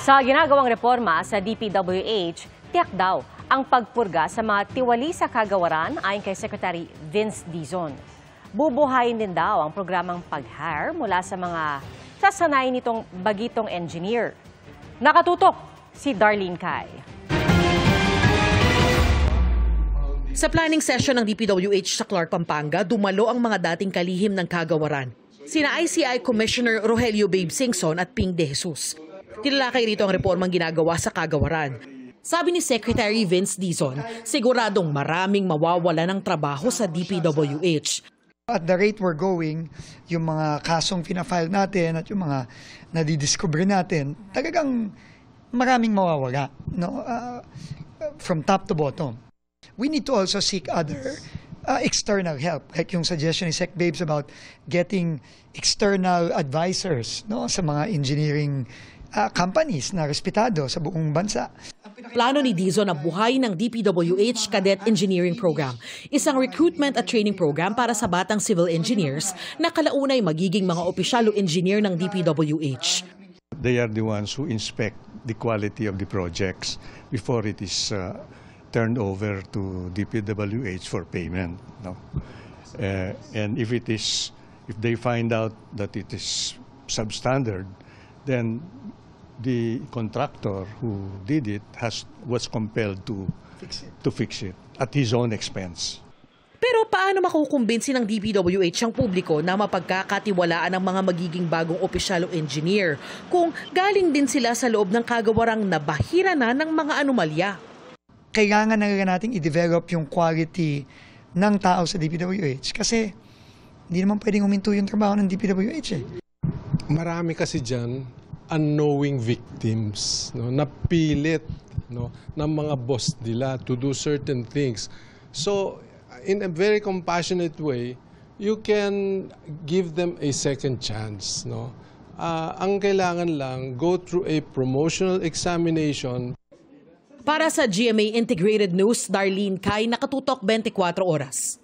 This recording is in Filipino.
Sa ginagawang reforma sa DPWH, tiyak daw ang pagpurga sa mga tiwali sa kagawaran ayon kay Secretary Vince Dizon. Bubuhayin din daw ang programang pag-hire mula sa mga sasanay nitong bagitong engineer. Nakatutok si Darlene Kai. Sa planning session ng DPWH sa Clark, Pampanga, dumalo ang mga dating kalihim ng kagawaran. Sina ICI Commissioner Rogelio Babe Singson at Ping De Jesus. Tinalakay rito ang reformang ginagawa sa kagawaran. Sabi ni Secretary Vince Dizon, siguradong maraming mawawala ng trabaho sa DPWH. At the rate we're going, yung mga kasong pinafile natin at yung mga nadidiscover natin, talagang maraming mawawala, no? From top to bottom. We need to also seek other external help, like yung suggestion ni Sec Babes about getting external advisors, no, sa mga engineering companies na respetado sa buong bansa. Plano ni Dizon na buhayin ng DPWH Cadet Engineering Program, isang recruitment at training program para sa batang civil engineers na kalaunay magiging mga opisyal o engineer ng DPWH. They are the ones who inspect the quality of the projects before it is turned over to DPWH for payment. No? And if they find out that it is substandard, then the contractor who did it was compelled to fix it at his own expense. Pero paano makukumbinsi ng DPWH ang publiko na mapagkakatiwalaan ang mga magiging bagong opisyal o engineer kung galing din sila sa loob ng kagawarang nabahira na ng mga anomalya? Kailangan na natin i-develop yung quality ng tao sa DPWH kasi hindi naman pwedeng huminto yung trabaho ng DPWH eh. Marami kasi dyan unknowing victims, no, napilit, no, ng mga boss nila to do certain things. So, in a very compassionate way, you can give them a second chance. No? Ang kailangan lang, go through a promotional examination. Para sa GMA Integrated News, Darlene Kai, Nakatutok 24 Oras.